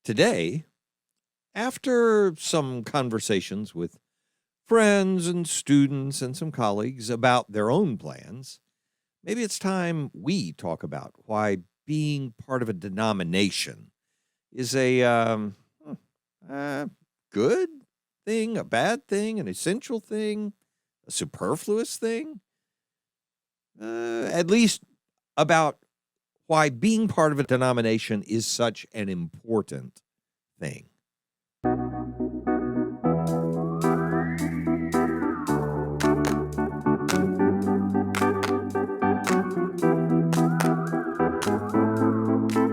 Today, after some conversations with friends and students and some colleagues about their own plans, maybe it's time we talk about why being part of a denomination is a good thing, a bad thing, an essential thing, a superfluous thing. At least about why being part of a denomination is such an important thing.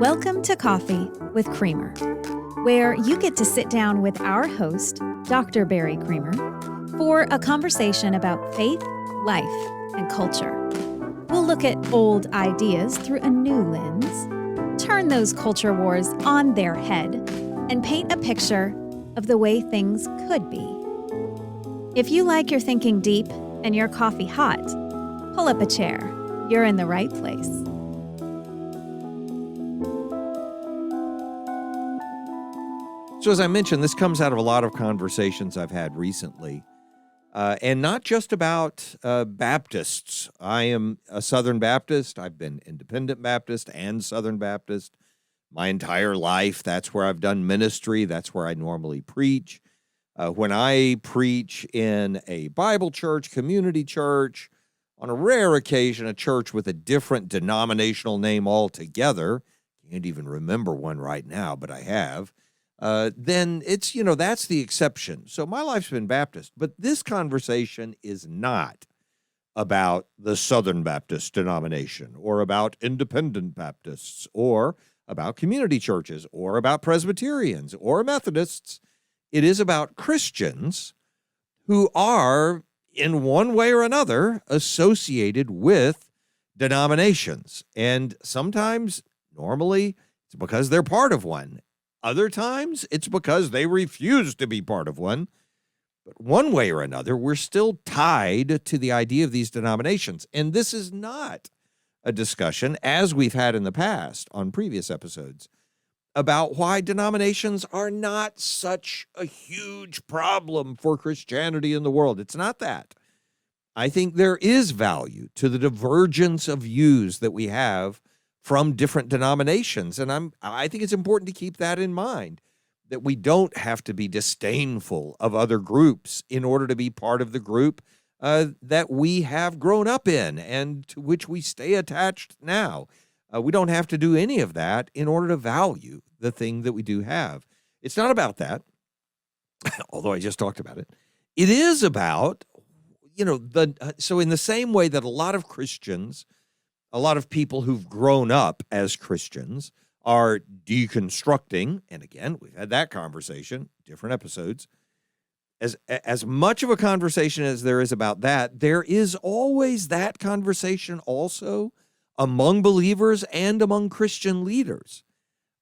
Welcome to Coffee with Creamer, where you get to sit down with our host, Dr. Barry Creamer, for a conversation about faith, life, and culture. We'll look at old ideas through a new lens, turn those culture wars on their head, and paint a picture of the way things could be. If you like your thinking deep and your coffee hot, pull up a chair. You're in the right place. So as I mentioned, this comes out of a lot of conversations I've had recently, and not just about Baptists. I am a Southern Baptist. I've been Independent Baptist and Southern Baptist my entire life. That's where I've done ministry. That's where I normally preach. When I preach in a Bible church, community church, on a rare occasion, a church with a different denominational name altogether, can't even remember one right now, but I have, then it's, that's the exception. So my life's been Baptist, but this conversation is not about the Southern Baptist denomination or about Independent Baptists or about community churches or about Presbyterians or Methodists. It is about Christians who are, in one way or another, associated with denominations. And sometimes, normally, it's because they're part of one. Other times, it's because they refuse to be part of one. But one way or another, we're still tied to the idea of these denominations. And this is not a discussion, as we've had in the past on previous episodes, about why denominations are not such a huge problem for Christianity in the world. It's not that. I think there is value to the divergence of views that we have from different denominations. And I think it's important to keep that in mind, that we don't have to be disdainful of other groups in order to be part of the group that we have grown up in and to which we stay attached now. We don't have to do any of that in order to value the thing that we do have. It's not about that, although I just talked about it. It is about, so in the same way that a lot of Christians, a lot of people who've grown up as Christians are deconstructing, and again, we've had that conversation, different episodes. As much of a conversation as there is about that, there is always that conversation also among believers and among Christian leaders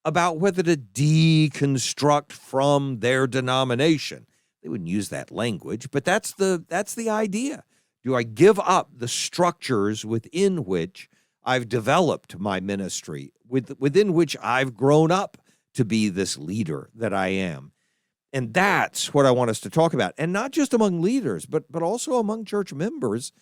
about whether to deconstruct from their denomination. They wouldn't use that language, but that's the idea. Do I give up the structures within which I've developed my ministry, within which I've grown up to be this leader that I am? And that's what I want us to talk about. And not just among leaders, but also among church members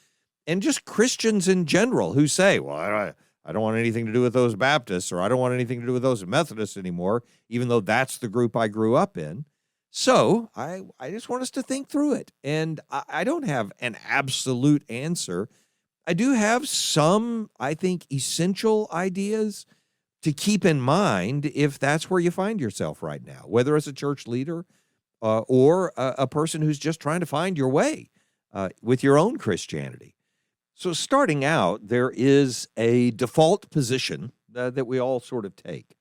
and just Christians in general who say, well, I don't want anything to do with those Baptists, or I don't want anything to do with those Methodists anymore, even though that's the group I grew up in. So I just want us to think through it. And I don't have an absolute answer. I do have some, I think, essential ideas to keep in mind if that's where you find yourself right now, whether as a church leader or a person who's just trying to find your way with your own Christianity. So starting out, there is a default position that we all sort of take.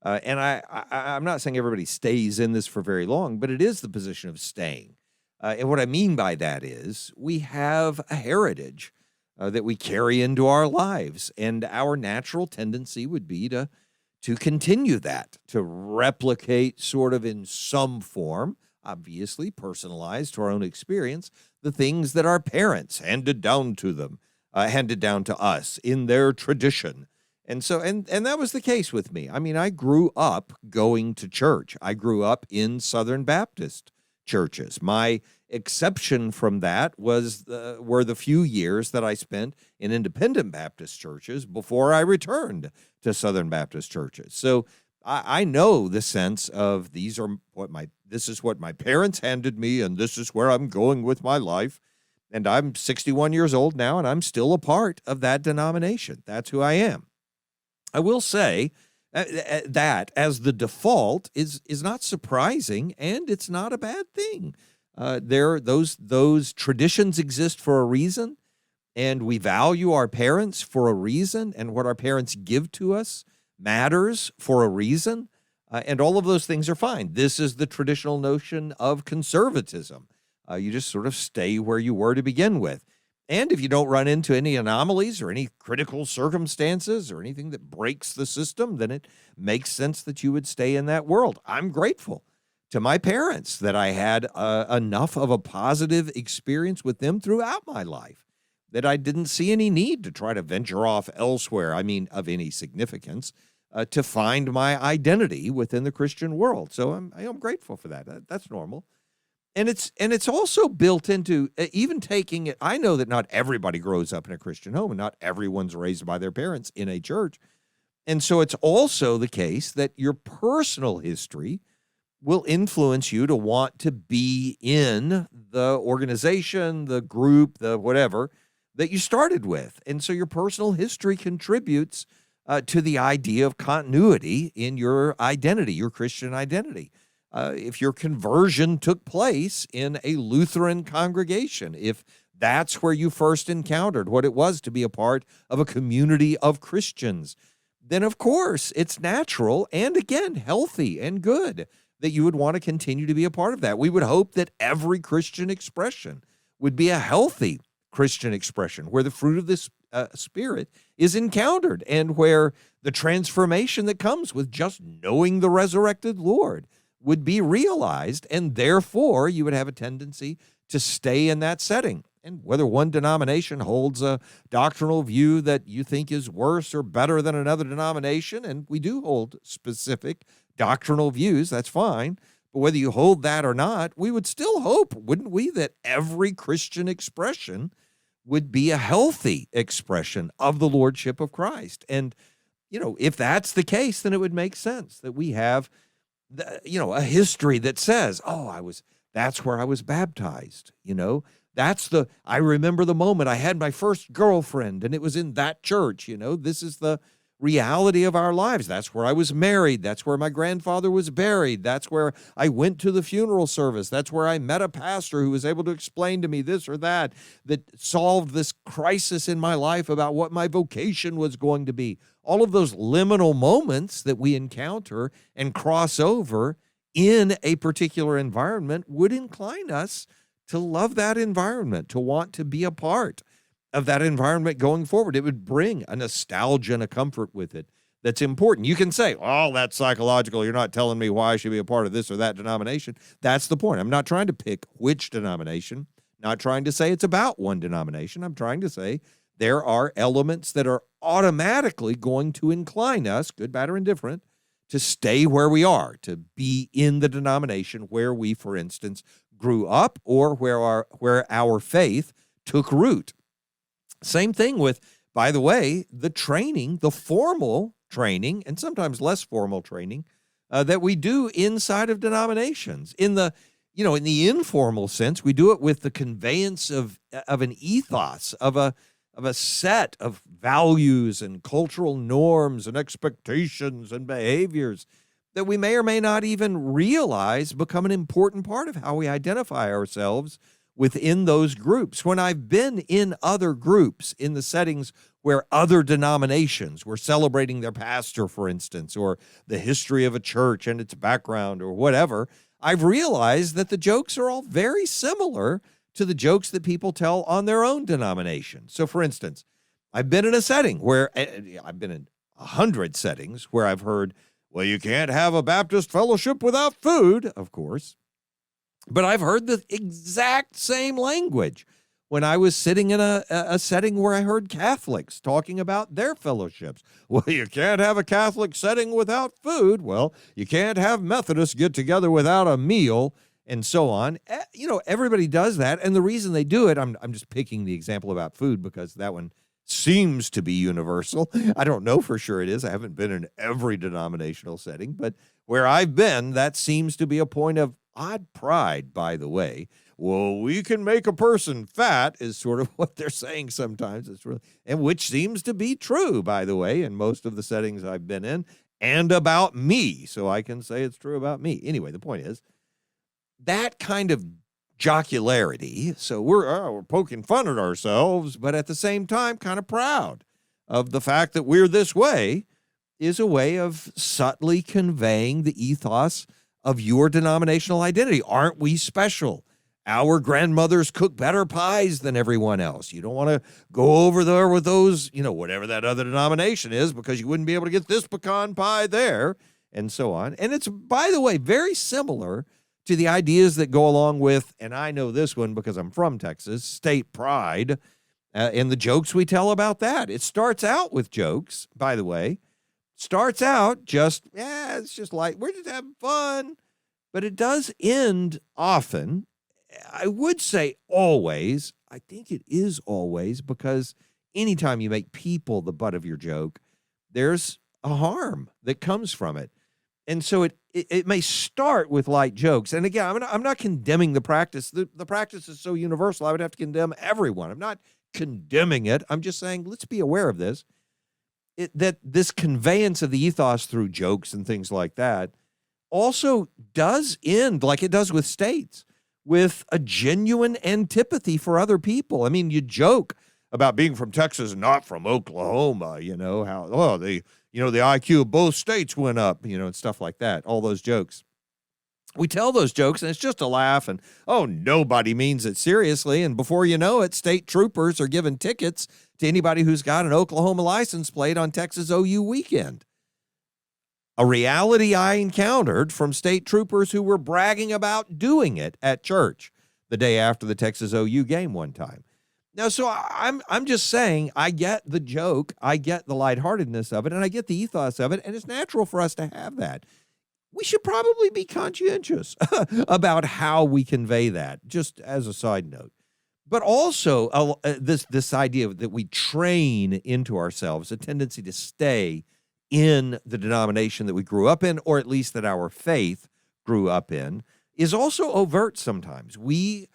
And I'm not saying everybody stays in this for very long, but it is the position of staying. And what I mean by that is we have a heritage that we carry into our lives, and our natural tendency would be to continue that, to replicate sort of in some form, obviously personalized to our own experience, the things that our parents handed down to them, handed down to us in their tradition. And that was the case with me. I mean, I grew up going to church. I grew up in Southern Baptist churches. My exception from that were the few years that I spent in independent Baptist churches before I returned to Southern Baptist churches. So I know the sense of this is what my parents handed me, and this is where I'm going with my life. And I'm 61 years old now, and I'm still a part of that denomination. That's who I am. I will say that as the default is not surprising, and it's not a bad thing. Those traditions exist for a reason, and we value our parents for a reason, and what our parents give to us matters for a reason, and all of those things are fine. This is the traditional notion of conservatism. You just sort of stay where you were to begin with. And if you don't run into any anomalies or any critical circumstances or anything that breaks the system, then it makes sense that you would stay in that world. I'm grateful to my parents that I had enough of a positive experience with them throughout my life that I didn't see any need to try to venture off elsewhere, of any significance, to find my identity within the Christian world. So I'm grateful for that. That's normal. And it's also built into even taking it. I know that not everybody grows up in a Christian home, and not everyone's raised by their parents in a church. And so it's also the case that your personal history will influence you to want to be in the organization, the group, the whatever that you started with. And so your personal history contributes to the idea of continuity in your identity, your Christian identity. If your conversion took place in a Lutheran congregation, if that's where you first encountered what it was to be a part of a community of Christians, then of course it's natural and, again, healthy and good that you would want to continue to be a part of that. We would hope that every Christian expression would be a healthy Christian expression where the fruit of this Spirit is encountered and where the transformation that comes with just knowing the resurrected Lord would be realized, and therefore you would have a tendency to stay in that setting. And whether one denomination holds a doctrinal view that you think is worse or better than another denomination, and we do hold specific doctrinal views, that's fine. But whether you hold that or not, we would still hope, wouldn't we, that every Christian expression would be a healthy expression of the Lordship of Christ. And, if that's the case, then it would make sense that we have a history that says, that's where I was baptized. I remember the moment I had my first girlfriend and it was in that church. This is the reality of our lives. That's where I was married. That's where my grandfather was buried. That's where I went to the funeral service. That's where I met a pastor who was able to explain to me this or that solved this crisis in my life about what my vocation was going to be. All of those liminal moments that we encounter and cross over in a particular environment would incline us to love that environment, to want to be a part of that environment going forward. It would bring a nostalgia and a comfort with it that's important. You can say, that's psychological. You're not telling me why I should be a part of this or that denomination. That's the point. I'm not trying to pick which denomination, not trying to say it's about one denomination. I'm trying to say there are elements that are automatically going to incline us, good, bad, or indifferent, to stay where we are, to be in the denomination where we, for instance, grew up or where our faith took root. Same thing with, by the way, the training, the formal training, and sometimes less formal training that we do inside of denominations. In the informal sense, we do it with the conveyance of an ethos, of a set of values and cultural norms and expectations and behaviors that we may or may not even realize become an important part of how we identify ourselves within those groups. When I've been in other groups, in the settings where other denominations were celebrating their pastor, for instance, or the history of a church and its background or whatever, I've realized that the jokes are all very similar to the jokes that people tell on their own denomination. So, for instance, I've been in a setting where I've been in 100 settings where I've heard, well, you can't have a Baptist fellowship without food, of course. But I've heard the exact same language when I was sitting in a setting where I heard Catholics talking about their fellowships. Well, you can't have a Catholic setting without food. Well, you can't have Methodists get together without a meal, and so on. Everybody does that, and the reason they do it, I'm just picking the example about food because that one seems to be universal. I don't know for sure it is. I haven't been in every denominational setting, but where I've been, that seems to be a point of odd pride, by the way. Well, we can make a person fat is sort of what they're saying sometimes. And which seems to be true, by the way, in most of the settings I've been in, and about me. So I can say it's true about me. Anyway, the point is that kind of jocularity. So we're poking fun at ourselves, but at the same time, kind of proud of the fact that we're this way is a way of subtly conveying the ethos of your denominational identity. Aren't we special? Our grandmothers cook better pies than everyone else. You don't want to go over there with those, whatever that other denomination is, because you wouldn't be able to get this pecan pie there, and so on. And it's, by the way, very similar to the ideas that go along with, and I know this one because I'm from Texas, state pride, and the jokes we tell about that. It starts out with jokes, by the way. Starts out it's just like, we're just having fun. But it does end often, I would say always, I think it is always, because anytime you make people the butt of your joke, there's a harm that comes from it. And so it may start with light jokes. And again, I'm not condemning the practice. The practice is so universal, I would have to condemn everyone. I'm not condemning it. I'm just saying, let's be aware of this. That this conveyance of the ethos through jokes and things like that also does end, like it does with states, with a genuine antipathy for other people. I mean, you joke about being from Texas, not from Oklahoma, how, the IQ of both states went up, and stuff like that, all those jokes. We tell those jokes, and it's just a laugh, and, nobody means it seriously, and before you know it, state troopers are giving tickets to anybody who's got an Oklahoma license plate on Texas OU weekend. A reality I encountered from state troopers who were bragging about doing it at church the day after the Texas OU game one time. Now, so I'm just saying, I get the joke, I get the lightheartedness of it, and I get the ethos of it, and it's natural for us to have that. We should probably be conscientious about how we convey that, just as a side note. But also this idea that we train into ourselves a tendency to stay in the denomination that we grew up in, or at least that our faith grew up in, is also overt sometimes. We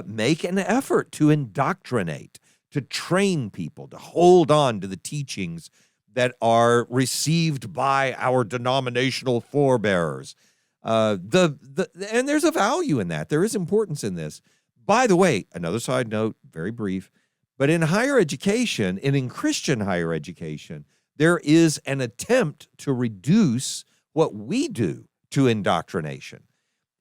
make an effort to indoctrinate, to train people, to hold on to the teachings that are received by our denominational forebearers. And there's a value in that. There is importance in this. By the way, another side note, very brief, but in higher education, and in Christian higher education, there is an attempt to reduce what we do to indoctrination.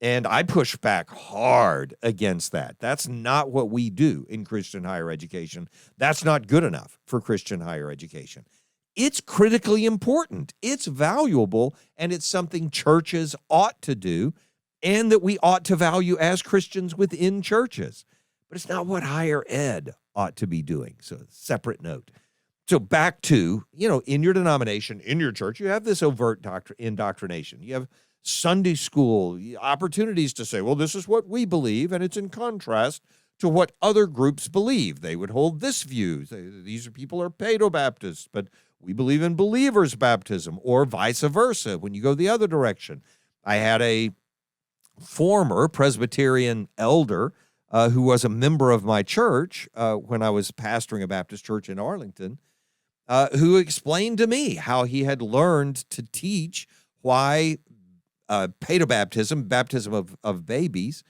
And I push back hard against that. That's not what we do in Christian higher education. That's not good enough for Christian higher education. It's critically important. It's valuable, and it's something churches ought to do and that we ought to value as Christians within churches. But it's not what higher ed ought to be doing. So, separate note. So back to, in your denomination, in your church, you have this overt indoctrination. You have Sunday school opportunities to say, well, this is what we believe, and it's in contrast to what other groups believe. They would hold this view. These people are Paedo-Baptists, but we believe in believers' baptism, or vice versa when you go the other direction. I had a former Presbyterian elder who was a member of my church when I was pastoring a Baptist church in Arlington, who explained to me how he had learned to teach why paedobaptism, baptism of babies,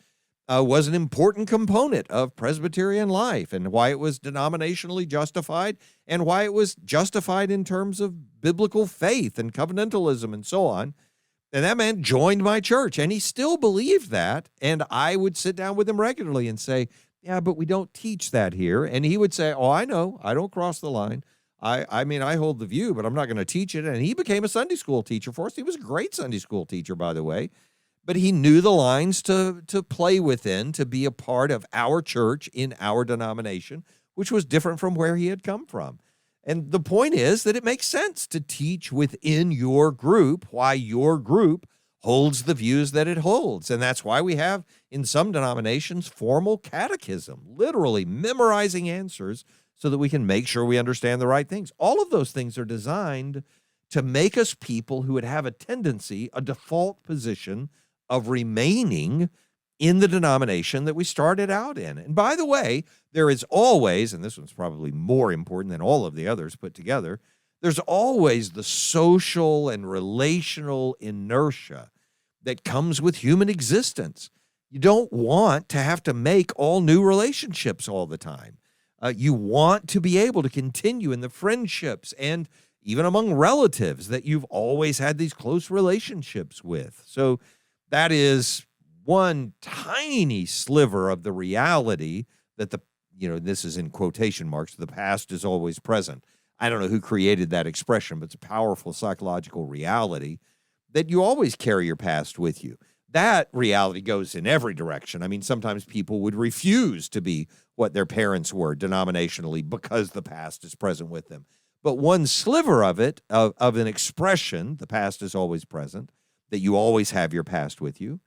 was an important component of Presbyterian life, and why it was denominationally justified, and why it was justified in terms of biblical faith and covenantalism and so on. And that man joined my church, and he still believed that, and I would sit down with him regularly and say, yeah, but we don't teach that here. And he would say, oh, I know, I don't cross the line. I mean, I hold the view, but I'm not going to teach it. And he became a Sunday school teacher for us. He was a great Sunday school teacher, by the way. but he knew the lines to play within, to be a part of our church in our denomination, which was different from where he had come from. And the point is that it makes sense to teach within your group why your group holds the views that it holds. And that's why we have, in some denominations, formal catechism, literally memorizing answers so that we can make sure we understand the right things. All of those things are designed to make us people who would have a tendency, a default position of remaining in the denomination that we started out in. And by the way, there is always, and this one's probably more important than all of the others put together, there's always the social and relational inertia that comes with human existence. You don't want to have to make all new relationships all the time. You want to be able to continue in the friendships and even among relatives that you've always had these close relationships with. So that is one tiny sliver of the reality that this is in quotation marks, the past is always present. I don't know who created that expression, but it's a powerful psychological reality that you always carry your past with you. That reality goes in every direction. I mean, sometimes people would refuse to be what their parents were denominationally because the past is present with them. But one sliver of it, of an expression, the past is always present, that you always have your past with you,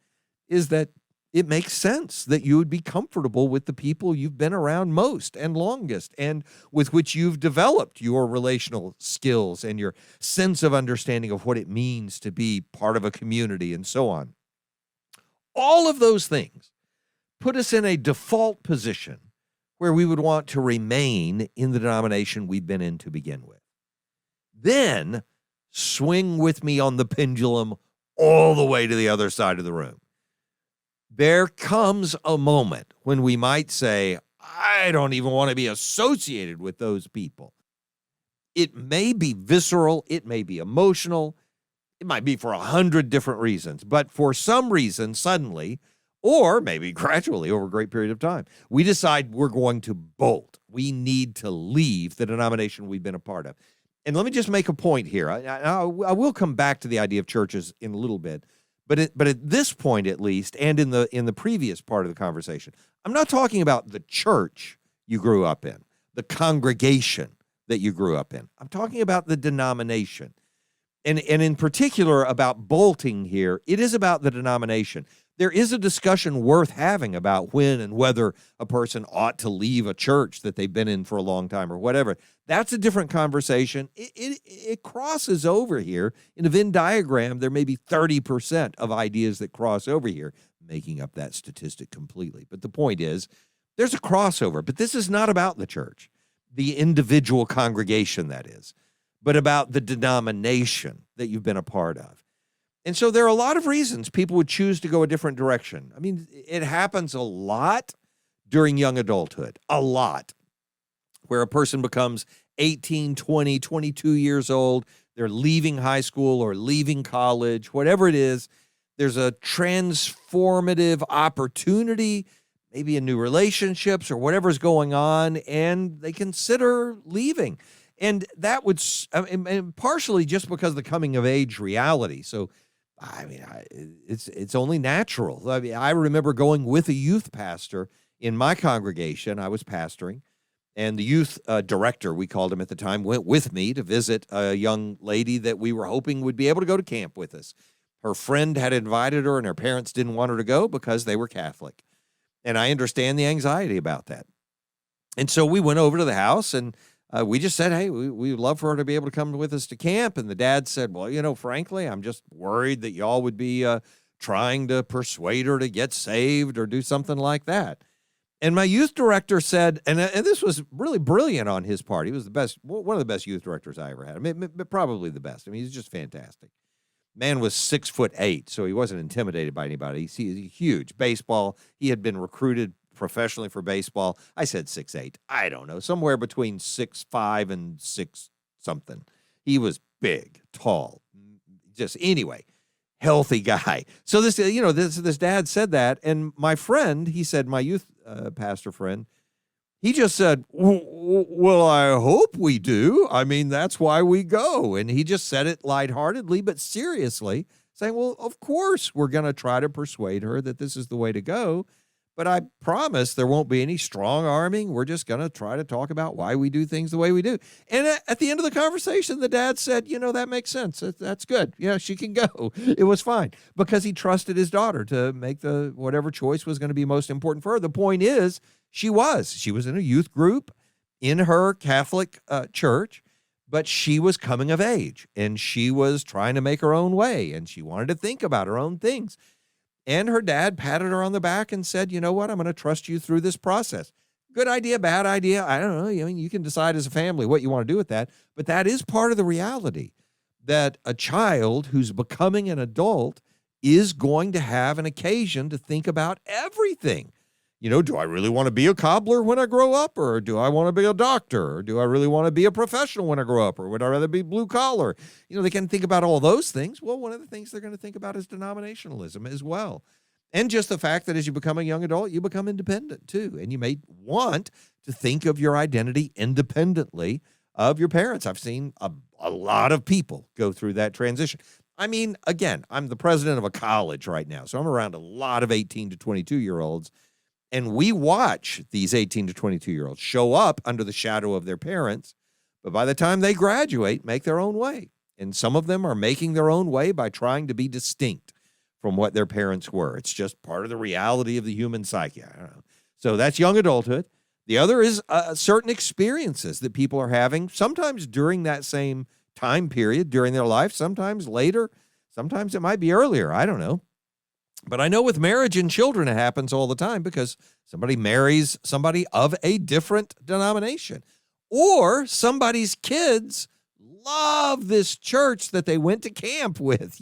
is that it makes sense that you would be comfortable with the people you've been around most and longest and with which you've developed your relational skills and your sense of understanding of what it means to be part of a community and so on. All of those things put us in a default position where we would want to remain in the denomination we've been in to begin with. Then swing with me on the pendulum all the way to the other side of the room. There comes a moment when we might say, I don't even want to be associated with those people. It may be visceral, it may be emotional, it might be for 100 different reasons, but for some reason, suddenly, or maybe gradually over a great period of time, we decide we're going to bolt. We need to leave the denomination we've been a part of. And let me just make a point here. I will come back to the idea of churches in a little bit. But at this point, at least, and in the previous part of the conversation, I'm not talking about the church you grew up in, the congregation that you grew up in. I'm talking about the denomination. And in particular about bolting here, it is about the denomination. There is a discussion worth having about when and whether a person ought to leave a church that they've been in for a long time or whatever. That's a different conversation. It crosses over here. In a Venn diagram, there may be 30% of ideas that cross over here, making up that statistic completely. But the point is, there's a crossover. But this is not about the church, the individual congregation, that is, but about the denomination that you've been a part of. And so there are a lot of reasons people would choose to go a different direction. I mean, it happens a lot during young adulthood, a lot, where a person becomes 18, 20, 22 years old. They're leaving high school or leaving college, whatever it is. There's a transformative opportunity, maybe in new relationships or whatever's going on, and they consider leaving. And that would, and partially just because of the coming of age reality. So, I mean, it's only natural. I mean, I remember going with a youth pastor in my congregation. I was pastoring, and the youth director, we called him at the time, went with me to visit a young lady that we were hoping would be able to go to camp with us. Her friend had invited her, and her parents didn't want her to go because they were Catholic. And I understand the anxiety about that. And so we went over to the house, and we just said, hey, we'd love for her to be able to come with us to camp. And the dad said, well, frankly, I'm just worried that y'all would be trying to persuade her to get saved or do something like that. And my youth director said, and this was really brilliant on his part. He was the best, one of the best youth directors I ever had. I mean, probably the best. I mean, he's just fantastic. Man was 6'8", so he wasn't intimidated by anybody. He's huge. Baseball, he had been recruited professionally for baseball. I said 6'8". I don't know, somewhere between 6'5" and 6 something. He was big, tall, just anyway, healthy guy. So this dad said that, and my friend, he said, my youth pastor friend, he just said, well, I hope we do. I mean, that's why we go. And he just said it lightheartedly, but seriously, saying, well, of course we're going to try to persuade her that this is the way to go. But I promise there won't be any strong arming. We're just going to try to talk about why we do things the way we do. And at the end of the conversation, the dad said, that makes sense. That's good. Yeah, she can go. It was fine because he trusted his daughter to make whatever choice was going to be most important for her. The point is, she was in a youth group in her Catholic church, but she was coming of age and she was trying to make her own way and she wanted to think about her own things. And her dad patted her on the back and said, you know what, I'm going to trust you through this process. Good idea, bad idea, I don't know. I mean, you can decide as a family what you want to do with that. But that is part of the reality that a child who's becoming an adult is going to have an occasion to think about everything. Do I really want to be a cobbler when I grow up? Or do I want to be a doctor? Or do I really want to be a professional when I grow up? Or would I rather be blue collar? They can think about all those things. Well, one of the things they're going to think about is denominationalism as well. And just the fact that as you become a young adult, you become independent too. And you may want to think of your identity independently of your parents. I've seen a lot of people go through that transition. I mean, again, I'm the president of a college right now, so I'm around a lot of 18 to 22-year-olds. And we watch these 18 to 22-year-olds show up under the shadow of their parents, but by the time they graduate, make their own way. And some of them are making their own way by trying to be distinct from what their parents were. It's just part of the reality of the human psyche. I don't know. So that's young adulthood. The other is certain experiences that people are having, sometimes during that same time period, during their life, sometimes later, sometimes it might be earlier. I don't know. But I know with marriage and children, it happens all the time because somebody marries somebody of a different denomination. Or somebody's kids love this church that they went to camp with,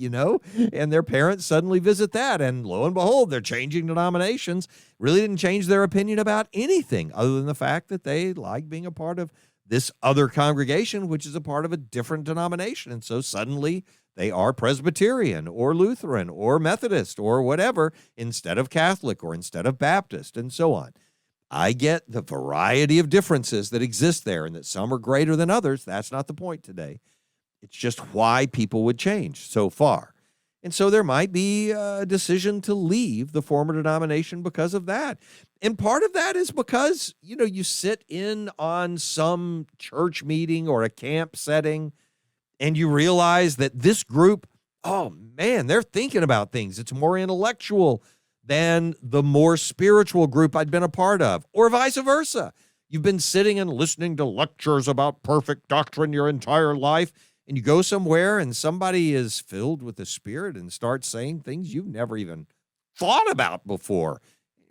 and their parents suddenly visit that. And lo and behold, they're changing denominations. Really didn't change their opinion about anything other than the fact that they like being a part of this other congregation, which is a part of a different denomination. And so suddenly they are Presbyterian or Lutheran or Methodist or whatever instead of Catholic or instead of Baptist and so on. I get the variety of differences that exist there and that some are greater than others. That's not the point today. It's just why people would change so far. And so there might be a decision to leave the former denomination because of that. And part of that is because, you sit in on some church meeting or a camp setting and you realize that this group, oh man, they're thinking about things. It's more intellectual than the more spiritual group I'd been a part of, or vice versa. You've been sitting and listening to lectures about perfect doctrine your entire life, and you go somewhere and somebody is filled with the Spirit and starts saying things you've never even thought about before.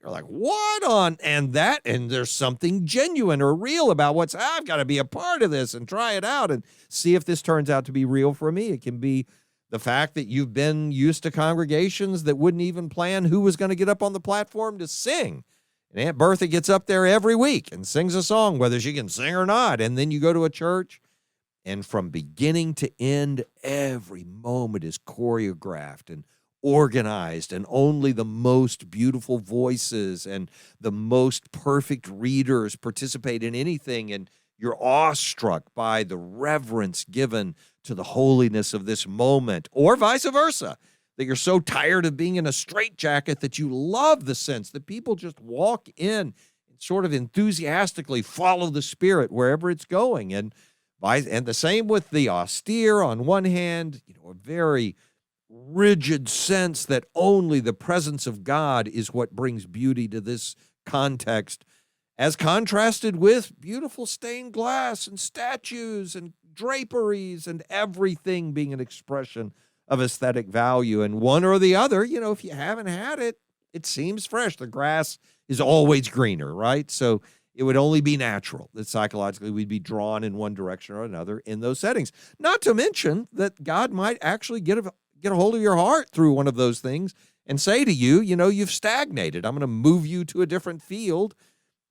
You're like, what on? And there's something genuine or real about I've got to be a part of this and try it out and see if this turns out to be real for me. It can be the fact that you've been used to congregations that wouldn't even plan who was going to get up on the platform to sing. And Aunt Bertha gets up there every week and sings a song, whether she can sing or not. And then you go to a church, and from beginning to end, every moment is choreographed and organized, and only the most beautiful voices and the most perfect readers participate in anything. And you're awestruck by the reverence given to the holiness of this moment, or vice versa, that you're so tired of being in a straitjacket that you love the sense that people just walk in and sort of enthusiastically follow the Spirit wherever it's going. And the same with the austere on one hand, a very rigid sense that only the presence of God is what brings beauty to this context, as contrasted with beautiful stained glass and statues and draperies and everything being an expression of aesthetic value. And one or the other, if you haven't had it, it seems fresh. The grass is always greener, right? So it would only be natural that psychologically we'd be drawn in one direction or another in those settings. Not to mention that God might actually get a hold of your heart through one of those things and say to you, you've stagnated. I'm going to move you to a different field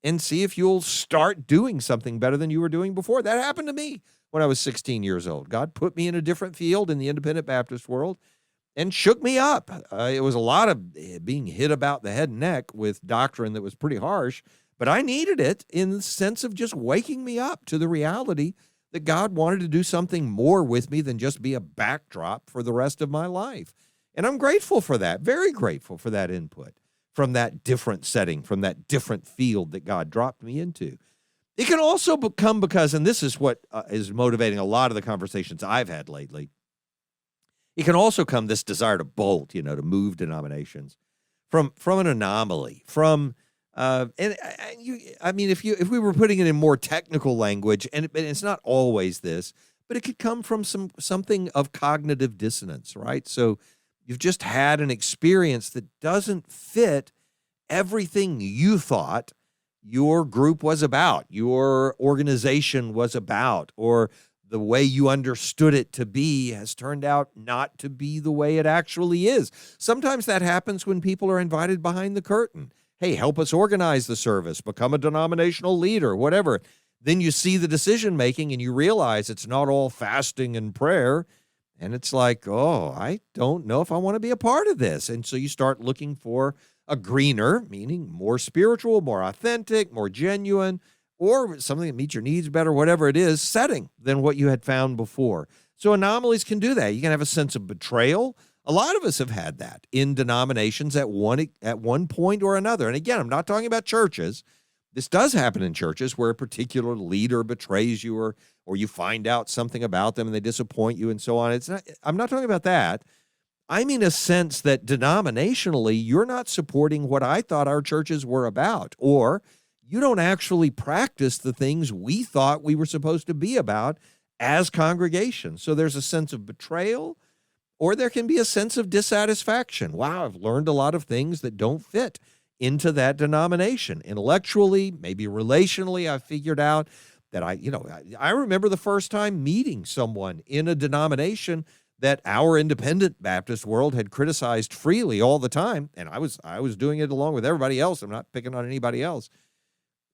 and see if you'll start doing something better than you were doing before. That happened to me when I was 16 years old. God put me in a different field in the independent Baptist world and shook me up. It was a lot of being hit about the head and neck with doctrine that was pretty harsh, but I needed it in the sense of just waking me up to the reality that God wanted to do something more with me than just be a backdrop for the rest of my life. And I'm grateful for that, very grateful for that input from that different setting, from that different field that God dropped me into. It can also come because, and this is what is motivating a lot of the conversations I've had lately, it can also come, this desire to bolt, to move denominations, from an anomaly, from if we were putting it in more technical language, and it's not always this, but it could come from something of cognitive dissonance, right? So you've just had an experience that doesn't fit everything you thought your group was about, your organization was about, or the way you understood it to be has turned out not to be the way it actually is. Sometimes that happens when people are invited behind the curtain. Hey, help us organize the service, become a denominational leader, whatever. Then you see the decision-making and you realize it's not all fasting and prayer. And it's like, oh, I don't know if I want to be a part of this. And so you start looking for a greener, meaning more spiritual, more authentic, more genuine, or something that meets your needs better, whatever it is, setting than what you had found before. So anomalies can do that. You can have a sense of betrayal. A lot of us have had that in denominations at one point or another. And again, I'm not talking about churches. This does happen in churches where a particular leader betrays you or you find out something about them and they disappoint you and so on. I'm not talking about that. I mean a sense that denominationally, you're not supporting what I thought our churches were about, or you don't actually practice the things we thought we were supposed to be about as congregations. So there's a sense of betrayal, or there can be a sense of dissatisfaction. Wow, I've learned a lot of things that don't fit into that denomination. Intellectually, maybe relationally, I figured out that I remember the first time meeting someone in a denomination that our independent Baptist world had criticized freely all the time, and I was doing it along with everybody else. I'm not picking on anybody else,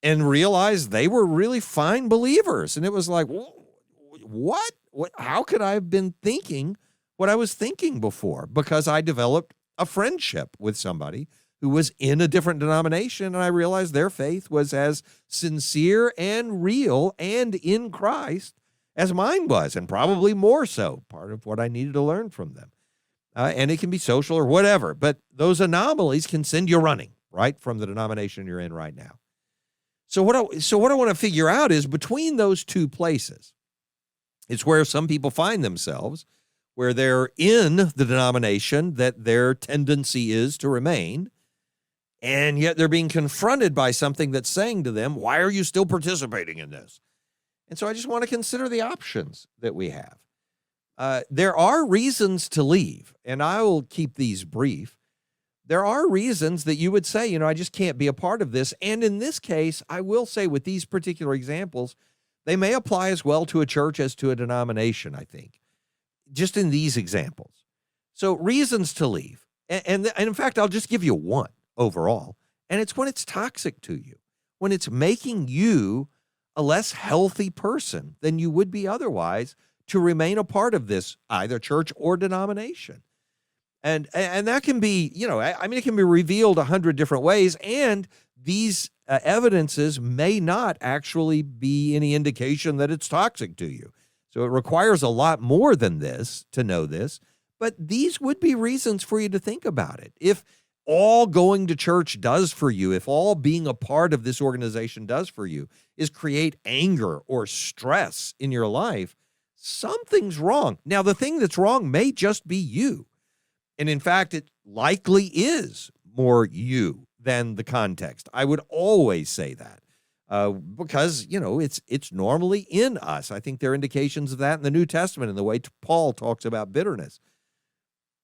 and realized they were really fine believers. And it was like, what? How could I have been thinking what I was thinking before? Because I developed a friendship with somebody who was in a different denomination, and I realized their faith was as sincere and real and in Christ as mine was, and probably more so, part of what I needed to learn from them. And it can be social or whatever, but those anomalies can send you running, right, from the denomination you're in right now. So what I want to figure out is between those two places, it's where some people find themselves, where they're in the denomination that their tendency is to remain, and yet they're being confronted by something that's saying to them, why are you still participating in this? And so I just want to consider the options that we have. There are reasons to leave, and I will keep these brief. There are reasons that you would say, I just can't be a part of this. And in this case, I will say with these particular examples, they may apply as well to a church as to a denomination, I think, just in these examples. So reasons to leave. And in fact, I'll just give you one overall, and it's when it's toxic to you, when it's making you a less healthy person than you would be otherwise to remain a part of this either church or denomination. And that can be, it can be revealed 100 different ways, and these evidences may not actually be any indication that it's toxic to you. So it requires a lot more than this to know this, but these would be reasons for you to think about it. If all going to church does for you, if all being a part of this organization does for you is create anger or stress in your life, something's wrong. Now, the thing that's wrong may just be you. And in fact, it likely is more you than the context. I would always say that because, it's normally in us. I think there are indications of that in the New Testament in the way Paul talks about bitterness.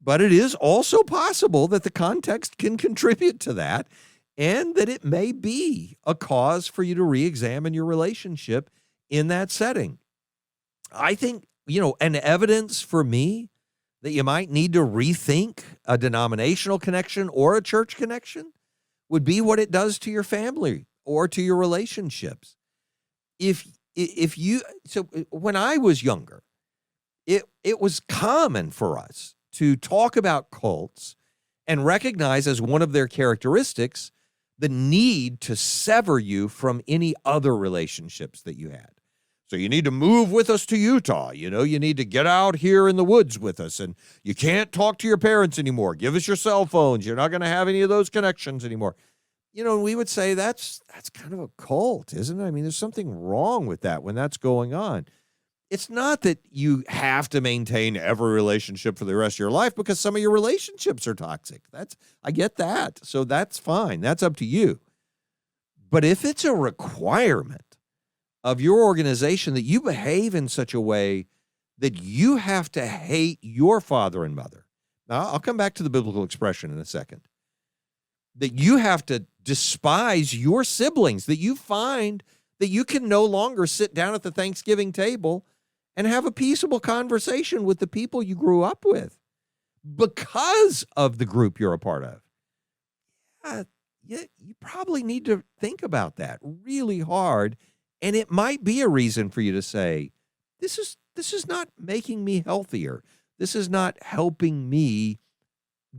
But it is also possible that the context can contribute to that, and that it may be a cause for you to re-examine your relationship in that setting. I think, an evidence for me that you might need to rethink a denominational connection or a church connection would be what it does to your family or to your relationships. So when I was younger, it was common for us to talk about cults and recognize as one of their characteristics the need to sever you from any other relationships that you had. So you need to move with us to Utah. You need to get out here in the woods with us, and you can't talk to your parents anymore. Give us your cell phones. You're not going to have any of those connections anymore. We would say that's kind of a cult, isn't it? I mean, there's something wrong with that when that's going on. It's not that you have to maintain every relationship for the rest of your life, because some of your relationships are toxic. I get that. So that's fine. That's up to you. But if it's a requirement of your organization that you behave in such a way that you have to hate your father and mother. Now, I'll come back to the biblical expression in a second. That you have to despise your siblings, that you find that you can no longer sit down at the Thanksgiving table and have a peaceable conversation with the people you grew up with because of the group you're a part of. You probably need to think about that really hard. And it might be a reason for you to say, this is not making me healthier. This is not helping me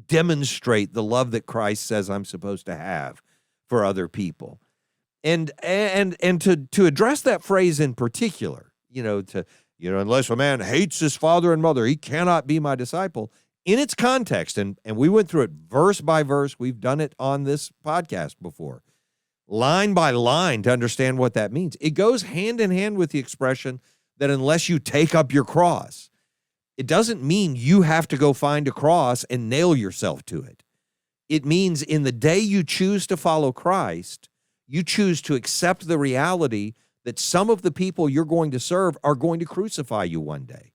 demonstrate the love that Christ says I'm supposed to have for other people. And to address that phrase in particular, unless a man hates his father and mother, he cannot be my disciple. In its context, and we went through it verse by verse. We've done it on this podcast before. Line by line to understand what that means. It goes hand in hand with the expression that unless you take up your cross, it doesn't mean you have to go find a cross and nail yourself to it. It means in the day you choose to follow Christ, you choose to accept the reality that some of the people you're going to serve are going to crucify you one day.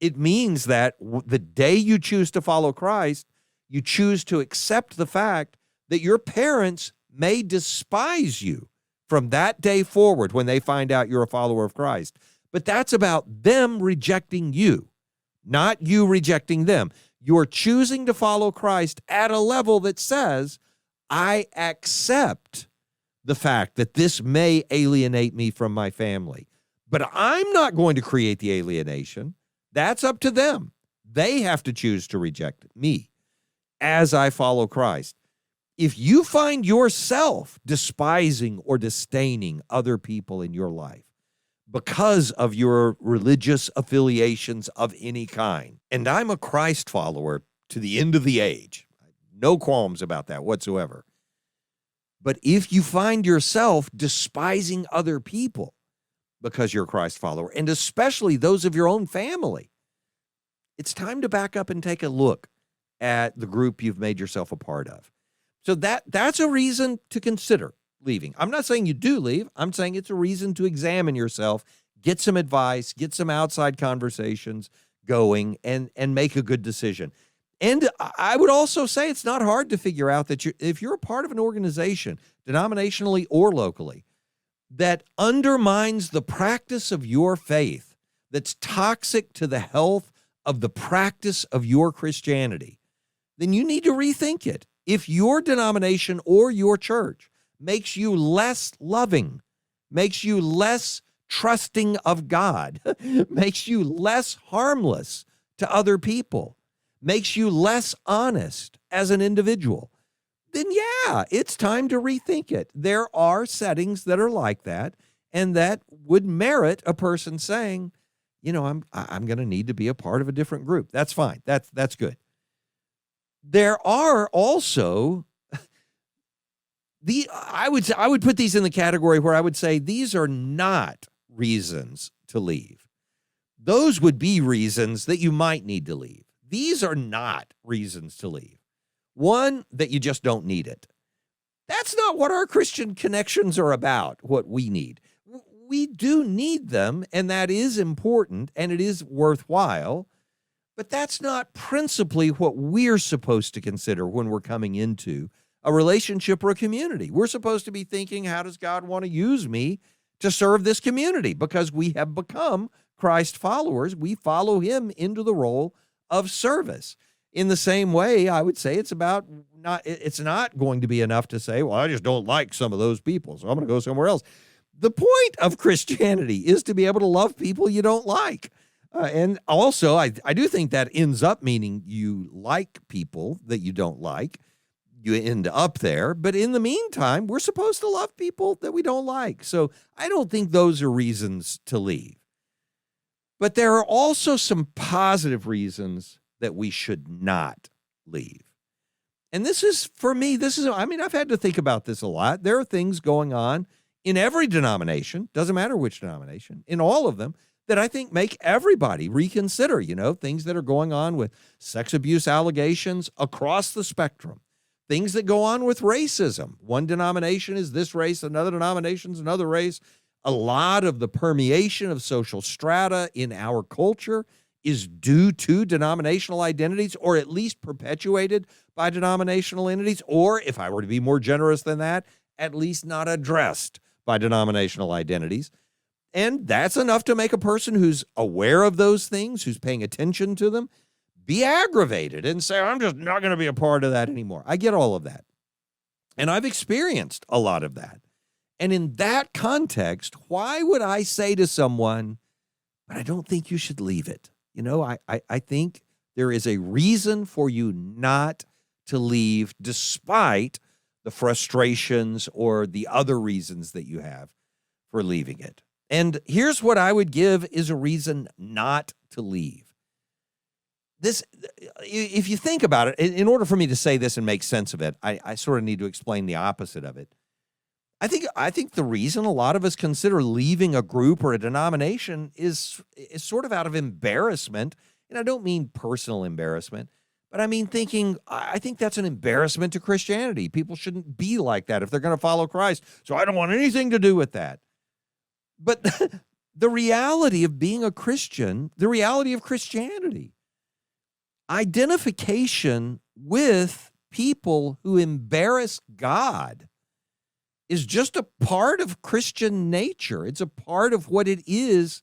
It means that the day you choose to follow Christ, you choose to accept the fact that your parents may despise you from that day forward when they find out you're a follower of Christ. But that's about them rejecting you, not you rejecting them. You're choosing to follow Christ at a level that says, I accept the fact that this may alienate me from my family, but I'm not going to create the alienation. That's up to them. They have to choose to reject me as I follow Christ. If you find yourself despising or disdaining other people in your life because of your religious affiliations of any kind, and I'm a Christ follower to the end of the age, no qualms about that whatsoever. But if you find yourself despising other people because you're a Christ follower, and especially those of your own family, it's time to back up and take a look at the group you've made yourself a part of. So that's a reason to consider leaving. I'm not saying you do leave. I'm saying it's a reason to examine yourself, get some advice, get some outside conversations going, and make a good decision. And I would also say it's not hard to figure out that if you're a part of an organization, denominationally or locally, that undermines the practice of your faith, that's toxic to the health of the practice of your Christianity, then you need to rethink it. If your denomination or your church makes you less loving, makes you less trusting of God, makes you less harmless to other people, makes you less honest as an individual, then yeah, it's time to rethink it. There are settings that are like that, and that would merit a person saying, I'm going to need to be a part of a different group. That's fine. That's good. There are also I would put these in the category where I would say these are not reasons to leave. Those would be reasons that you might need to leave. These are not reasons to leave. One, that you just don't need it. That's not what our Christian connections are about, what we need. We do need them, and that is important, and it is worthwhile, but that's not principally what we're supposed to consider when we're coming into a relationship or a community. We're supposed to be thinking, how does God want to use me to serve this community? Because we have become Christ followers. We follow him into the role of service. In the same way, I would say it's not going to be enough to say, well, I just don't like some of those people, so I'm going to go somewhere else. The point of Christianity is to be able to love people you don't like. And also, I do think that ends up meaning you like people that you don't like. you end up there. But in the meantime, we're supposed to love people that we don't like. So I don't think those are reasons to leave. But there are also some positive reasons that we should not leave. And this is, for me, I've had to think about this a lot. There are things going on in every denomination, doesn't matter which denomination, in all of them, that I think make everybody reconsider, things that are going on with sex abuse allegations across the spectrum, things that go on with racism. One denomination is this race, another denomination is another race. A lot of the permeation of social strata in our culture is due to denominational identities, or at least perpetuated by denominational entities, or, if I were to be more generous than that, at least not addressed by denominational identities. And that's enough to make a person who's aware of those things, who's paying attention to them, be aggravated and say, I'm just not going to be a part of that anymore. I get all of that. And I've experienced a lot of that. And in that context, why would I say to someone, but I don't think you should leave it? I think there is a reason for you not to leave, despite the frustrations or the other reasons that you have for leaving it. And here's what I would give is a reason not to leave. This, if you think about it, in order for me to say this and make sense of it, I sort of need to explain the opposite of it. I think the reason a lot of us consider leaving a group or a denomination is sort of out of embarrassment. And I don't mean personal embarrassment, but I mean I think that's an embarrassment to Christianity. People shouldn't be like that if they're going to follow Christ. So I don't want anything to do with that. But the reality of being a Christian, the reality of Christianity, identification with people who embarrass God is just a part of Christian nature. It's a part of what it is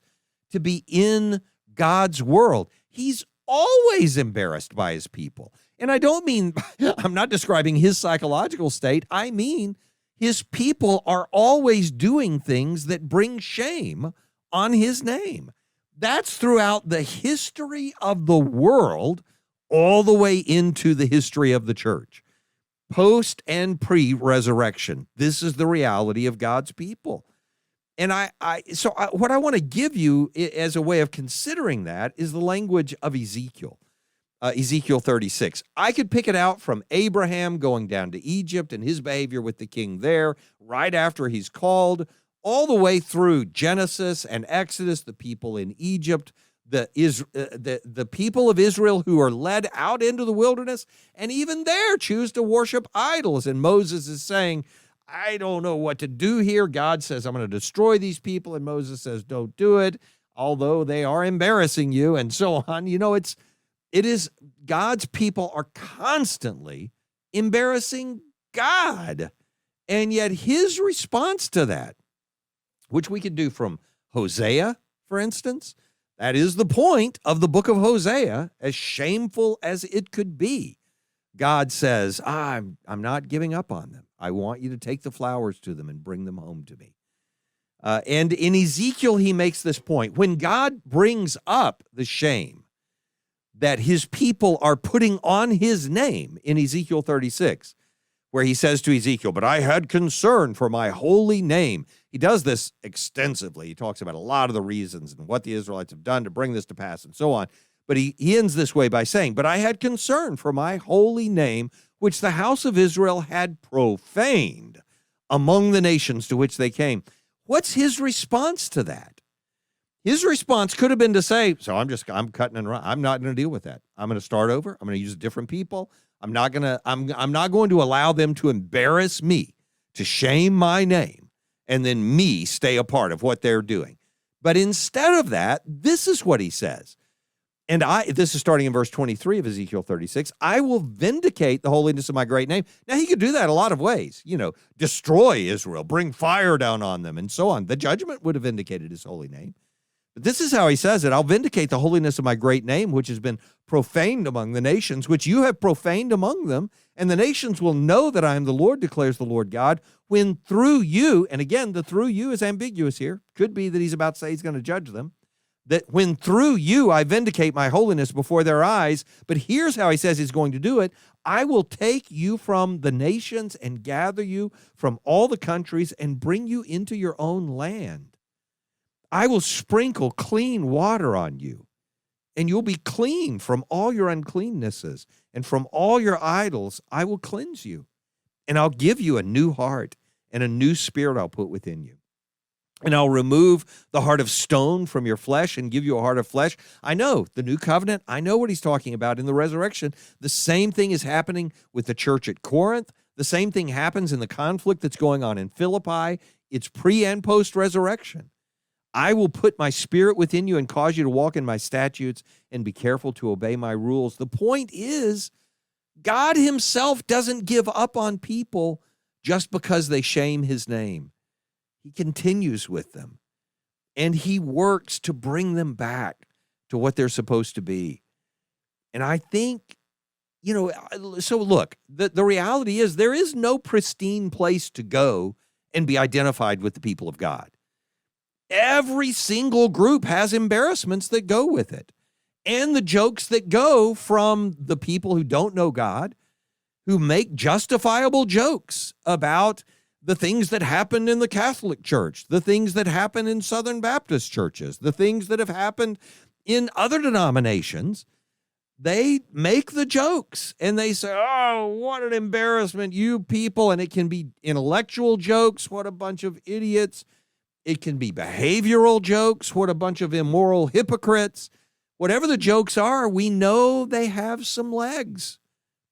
to be in God's world. He's always embarrassed by his people. And I don't mean, I'm not describing his psychological state. I mean, his people are always doing things that bring shame on his name. That's throughout the history of the world, all the way into the history of the church. Post and pre-resurrection. This is the reality of God's people. And what I want to give you as a way of considering that is the language of Ezekiel. Ezekiel 36. I could pick it out from Abraham going down to Egypt and his behavior with the king there, right after he's called, all the way through Genesis and Exodus, the people in Egypt, the people of Israel who are led out into the wilderness, and even there choose to worship idols. And Moses is saying, I don't know what to do here. God says, I'm going to destroy these people. And Moses says, don't do it, although they are embarrassing you, and so on. It is God's people are constantly embarrassing God. And yet his response to that, which we could do from Hosea, for instance, that is the point of the book of Hosea, as shameful as it could be. God says, I'm not giving up on them. I want you to take the flowers to them and bring them home to me. And in Ezekiel, he makes this point. When God brings up the shame that his people are putting on his name in Ezekiel 36, where he says to Ezekiel, but I had concern for my holy name. He does this extensively. He talks about a lot of the reasons and what the Israelites have done to bring this to pass and so on. But he ends this way by saying, but I had concern for my holy name, which the house of Israel had profaned among the nations to which they came. What's his response to that? His response could have been to say, so I'm cutting and running. I'm not going to deal with that. I'm going to start over. I'm going to use different people. I'm not going to allow them to embarrass me, to shame my name, and then me stay a part of what they're doing. But instead of that, this is what he says. And this is starting in verse 23 of Ezekiel 36. I will vindicate the holiness of my great name. Now, he could do that a lot of ways. Destroy Israel, bring fire down on them, and so on. The judgment would have vindicated his holy name. But this is how he says it. I'll vindicate the holiness of my great name, which has been profaned among the nations, which you have profaned among them. And the nations will know that I am the Lord, declares the Lord God, when through you, and again, the through you is ambiguous here. Could be that he's about to say he's going to judge them. that when through you I vindicate my holiness before their eyes. But here's how he says he's going to do it. I will take you from the nations and gather you from all the countries and bring you into your own land. I will sprinkle clean water on you, and you'll be clean from all your uncleannesses, and from all your idols I will cleanse you. And I'll give you a new heart, and a new spirit I'll put within you. And I'll remove the heart of stone from your flesh and give you a heart of flesh. I know the new covenant. I know what he's talking about in the resurrection. The same thing is happening with the church at Corinth. The same thing happens in the conflict that's going on in Philippi. It's pre and post resurrection. I will put my spirit within you and cause you to walk in my statutes and be careful to obey my rules. The point is, God himself doesn't give up on people just because they shame his name. He continues with them, and he works to bring them back to what they're supposed to be. And I think, so look, the reality is there is no pristine place to go and be identified with the people of God. Every single group has embarrassments that go with it, and the jokes that go from the people who don't know God, who make justifiable jokes about the things that happened in the Catholic Church, the things that happen in Southern Baptist churches, the things that have happened in other denominations. They make the jokes and they say, oh, what an embarrassment, you people. And it can be intellectual jokes. What a bunch of idiots. It can be behavioral jokes. What a bunch of immoral hypocrites. Whatever the jokes are, we know they have some legs.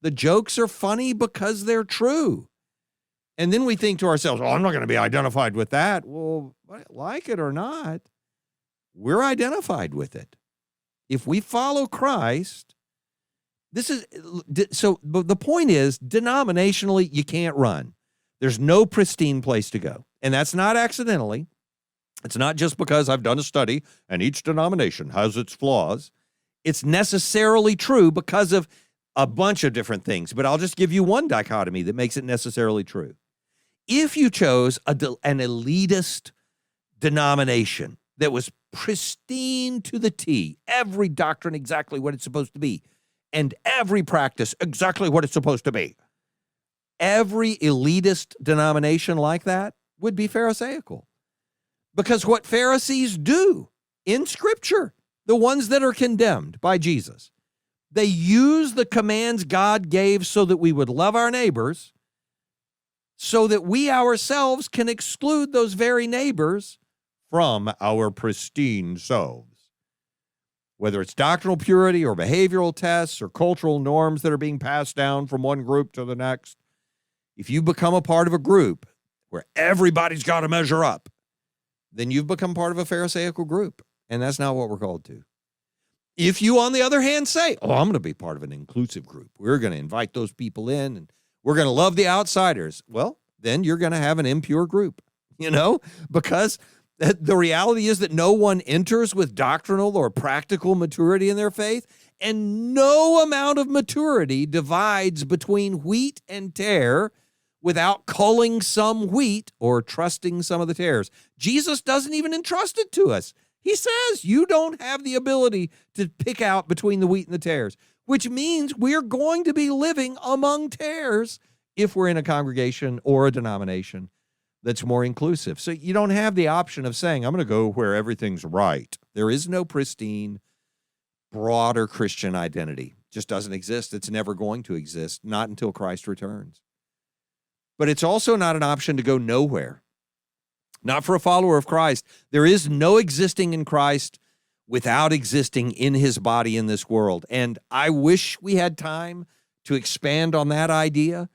The jokes are funny because they're true. And then we think to ourselves, I'm not going to be identified with that. Well, like it or not, we're identified with it. If we follow Christ, so the point is, denominationally, you can't run. There's no pristine place to go. And that's not accidentally. It's not just because I've done a study and each denomination has its flaws. It's necessarily true because of a bunch of different things. But I'll just give you one dichotomy that makes it necessarily true. If you chose an elitist denomination that was pristine to the T, every doctrine exactly what it's supposed to be, and every practice exactly what it's supposed to be, every elitist denomination like that would be Pharisaical. Because what Pharisees do in Scripture, the ones that are condemned by Jesus, they use the commands God gave so that we would love our neighbors, so that we ourselves can exclude those very neighbors from our pristine selves. Whether it's doctrinal purity or behavioral tests or cultural norms that are being passed down from one group to the next, if you become a part of a group where everybody's got to measure up, then you've become part of a Pharisaical group, and that's not what we're called to. If you, on the other hand, say, I'm going to be part of an inclusive group, we're going to invite those people in, and we're going to love the outsiders, well, then you're going to have an impure group, because the reality is that no one enters with doctrinal or practical maturity in their faith, and no amount of maturity divides between wheat and tare without culling some wheat or trusting some of the tares. Jesus doesn't even entrust it to us. He says you don't have the ability to pick out between the wheat and the tares, which means we're going to be living among tares if we're in a congregation or a denomination that's more inclusive. So you don't have the option of saying, I'm going to go where everything's right. There is no pristine, broader Christian identity. It just doesn't exist. It's never going to exist, not until Christ returns. But it's also not an option to go nowhere. Not for a follower of Christ. There is no existing in Christ without existing in his body in this world. And I wish we had time to expand on that idea.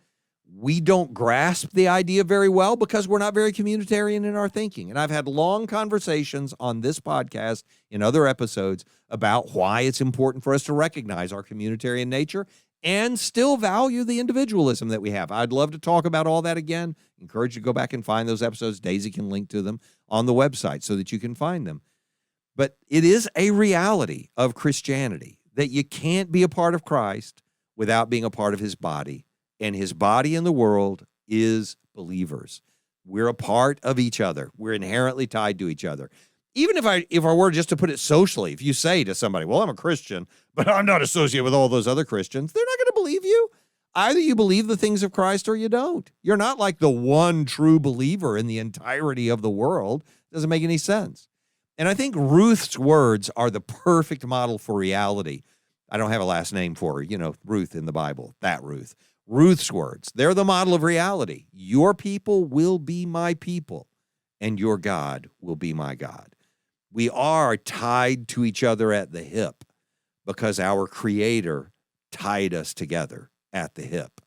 We don't grasp the idea very well because we're not very communitarian in our thinking. And I've had long conversations on this podcast in other episodes about why it's important for us to recognize our communitarian nature and still value the individualism that we have. I'd love to talk about all that again. Encourage you to go back and find those episodes. Daisy can link to them on the website so that you can find them. But it is a reality of Christianity that you can't be a part of Christ without being a part of his body. And his body in the world is believers. We're a part of each other. We're inherently tied to each other. Even if I were just to put it socially, if you say to somebody, well, I'm a Christian, but I'm not associated with all those other Christians, they're not going to believe you. Either you believe the things of Christ or you don't. You're not like the one true believer in the entirety of the world. It doesn't make any sense. And I think Ruth's words are the perfect model for reality. I don't have a last name for her, Ruth in the Bible, that Ruth. Ruth's words, they're the model of reality. Your people will be my people, and your God will be my God. We are tied to each other at the hip because our Creator tied us together at the hip.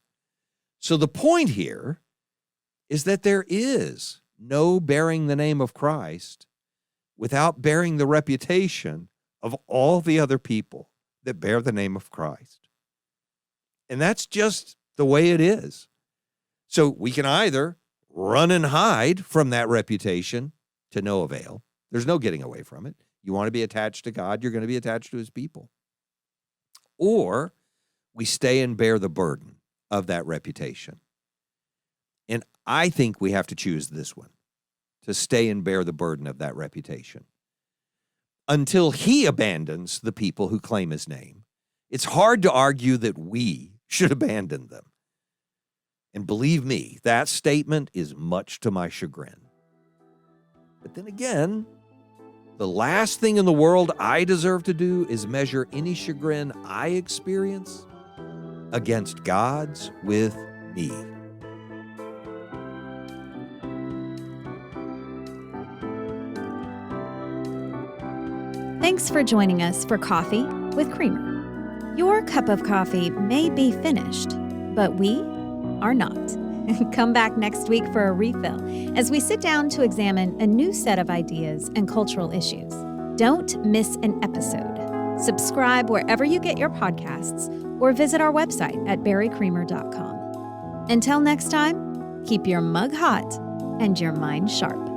So the point here is that there is no bearing the name of Christ without bearing the reputation of all the other people that bear the name of Christ. And that's just the way it is. So we can either run and hide from that reputation to no avail. There's no getting away from it. You want to be attached to God, you're going to be attached to his people. Or we stay and bear the burden of that reputation. And I think we have to choose this one, to stay and bear the burden of that reputation. Until he abandons the people who claim his name, it's hard to argue that we should abandon them. And believe me, that statement is much to my chagrin. But then again, the last thing in the world I deserve to do is measure any chagrin I experience against God's with me. Thanks for joining us for Coffee with Creamer. Your cup of coffee may be finished, but we are not. Come back next week for a refill as we sit down to examine a new set of ideas and cultural issues. Don't miss an episode. Subscribe wherever you get your podcasts or visit our website at barrycreamer.com. Until next time, keep your mug hot and your mind sharp.